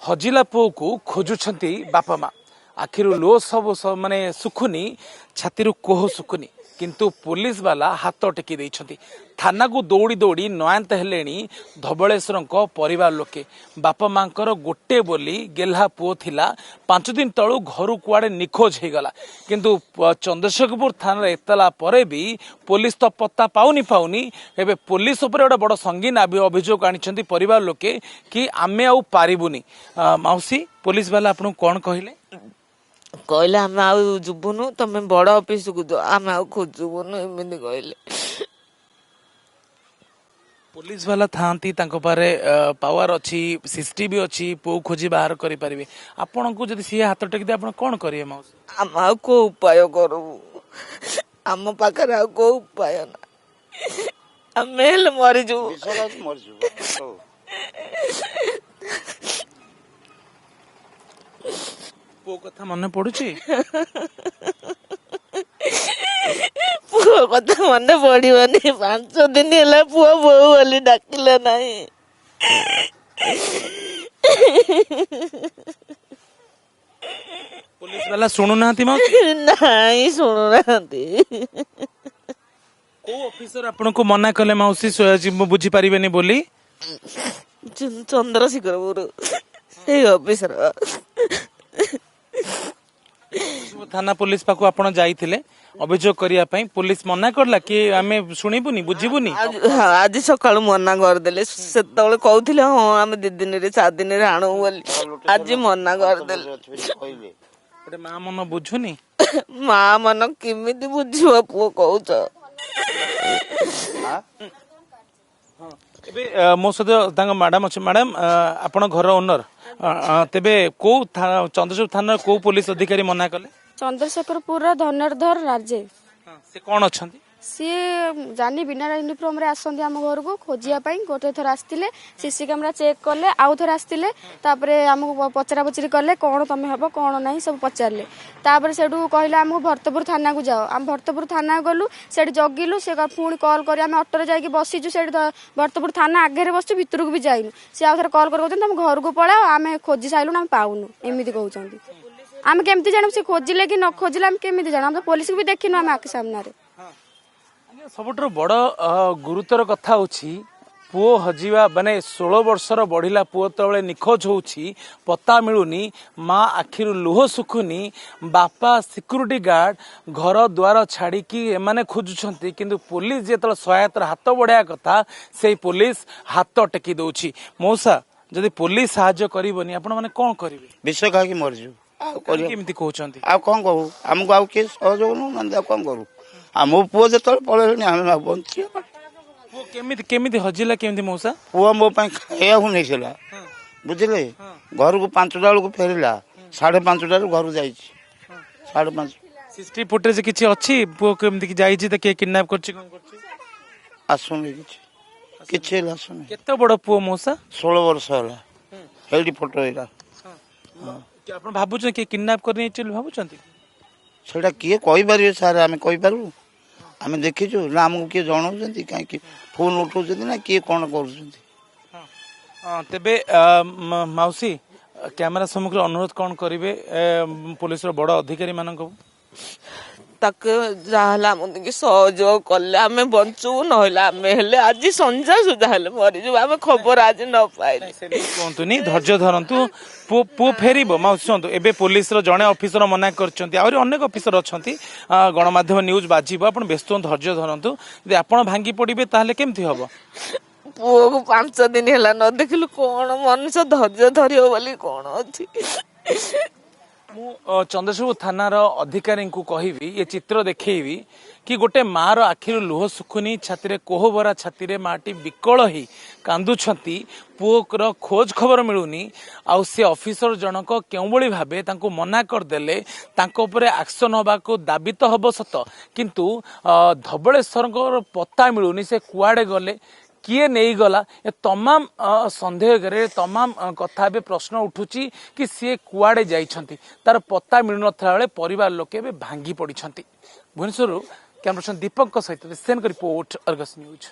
हजिला पुओ को खोजुछंती बापा माँ आखिर लो सब माने सुखुनी छाती कोह सुखुनी किंतु पुलिस वाला हाथ टेकी देइछंती थाना को दौड़ी दौड़ी नयांत हेलेनी धबलेश्वर परिवार लोके बापा मांकर गोटे बोली गेल्हा पुओ थिला 5 दिन तळु घर कुआडे निखोज हो गला किंतु चंद्रशेखरपुर थाना एतला परे भी पुलिस तो पत्ता पाउनी एबे पुलिस ऊपर गोटे बड़ संगीन अभियोग आनिछंती परिवार लोके कि आमे आउ पारिबुनी मौसी पुलिस वाला आपन कोन कहिले कहले आमे आउ जुबुनु तमे बड़ ऑफिस को जो आमे आउ खोजुबुनु एमिति कहले पुलिस वाला थांती तांको पारे पावर अच्छी सीसीटीवी अच्छी पो खोजी बाहर करि परिबे आपन को जदी सी हाथ टेक दे आपन कोन करिए मौसी आम आउ को उपाय करू आम पाखर आउ को उपाय ना आमे हेले मरि जो पो कथा मन पड़ुची पुओ कथा मन पड़िबनी 5 दिन ହେଲା पुओ बोउ बोली डाकिले नाही पुलिस वाला सुनु नांती मौसी नाही सुनु नांती को ऑफिसर आपन को मना कले मौसी बुझी परिबेनी बोली चंद्रशेखरपुर ए ऑफिसर थाना पुलिस पाखु आपण जाइथिले अभियोग करिया पई पुलिस मना करला कि आमे सुनिबुनी बुझिबुनी आज सकाळ मना कर देले सेतबेले कहउथिले हां आमे 2 दिन रे 4 दिन रे आणो बोली आज मना कर देले ओटे मां मन बुझुनी मां मन किमिति बुझिबो पुओ कहउछ एबे मो सद तांग मैडम अछि मैडम आपण घर ओनर तेबे को चंद्रशेखर थाना को पुलिस अधिकारी मना कले चंद्रशेखरपुर धनुर्धर राजे से कौन अच्छा सी जानी बिना यूनिफॉर्म रे आसंती आम घर को खोजिया गोटे थर आसते सीसी कैमेरा चेक कले आउ थर आसते आमको पचरा पचरी कले कौन तुम हम कौन ना सब पचारे तापर से कहले आमको भरतपुर थाना को जाओ आम भरतपुर थाना गलु से जगिलु से पुणी कल कर ऑटो जाकि बसीचु से भरतपुर थाना आगे बसचु भितर को भी जाइनु सी आउ थे कल कर तुम घर को पलाओ आम खोजी सारूँ आम पाऊनु एमती कहते आम केमती जानू से खोजिले कि न खोजिले आम केमी जानू आम पुलिस को भी देखिनु आम आखि सामने सबुठ बड़ गुरुतर कथा होची पुओ हजिवा माने 16 वर्षर बढ़िला पुओ तले निखोज होची पत्ता मिलुनी माँ आखिर लुह सुखुनी बापा सिक्यूरिटी गार्ड घर द्वार छाड़ी कि एमाने खोजुछंती किंतु पुलिस जेतल सहायतार हाथ बढ़ाया कथा से पुलिस हाथ टेकी दउची मौसा जदि पुलिस साहाय्य करिवनी आपण माने कोन करिवे विषय कहा कि मरजू केमिति कहउछंती आ कोन कहू हमको आउ के सहयोग न नंदा कोन करू आम पुओ जो पड़े आम बंची पुओ केमिति हजिला केमिति मौसा पुओ मो खाया नहीं बुझे घर को 5टा बेलू फेरला 5:30 घर जा 5:30 सीसीटीवी फुटेज किछि अछि पुओ केमिति जाईछि त के किडनैप करछि कोन करछि आसुनी किछि आसुनी केते बड़ पुओ मौसा 16 वर्ष होला हेडी फोटो एरा कि आपण भाबुछ कि किडनैप करनी चल भाबुछंती सेटा किए कहि पारिबे सर आमे कहि पारु आमे देखिछु ना हमको किए जणाउछंती काहे कि फोन उठाउछंती ना किए कोन करूछंती हां तेबे मौसी कैमरा सम्मुख अनुरोध कोन करिवे पुलिस रो बड़ अधिकारी मानको तक जहाला मुझे सहयोग कले आमे बंचू नहला आमे हेले आज संजा सुधा हेले मरि जो आमे खबर आज न पाइले कोंतुनी धैर्य धरंतु पो फेरिबो माउसंतु एबे पुलिस रो जणे ऑफिसर मना करचंती आउरी अनेक ऑफिसर अछंती गणमाध्यम न्यूज बाजिबो आपण व्यस्त धैर्य धरंतु यदि आपण भांगी पडिबे ताले केमथि हबो पुओ को 5 दिन हेला न देखिलु कोन मनुष्य धैर्य धरियो बोली कोन अछि मु चंद्रशेखर थानार अधिकारी को कहबी ये चित्र देखी कि गोटे माँ रो आखिर लुह सुखुनी छाती कोहबरा छाती माटी विकल ही कांदुछंती पुओर खोज खबर मिलूनी आउ से ऑफिसर जनक केउबळी भाबे तांको मना करदेले तांको उपरे एक्शन होबा को दाबी तो हबो सत किंतु धबलेश्वर पत्ता मिलूनी से कुआडे गले किए नहीं गला ये तमाम संदेह करे तमाम कथा बे प्रश्न उठुची कि सी कुआडे जाइछंती तार पत्ता मिलु नथला बेले परिवार लोके बे भांगी पड़िछंती भुवनेश्वर कैमरा पर्सन दीपक सहित सेन रिपोर्ट अर्गस न्यूज।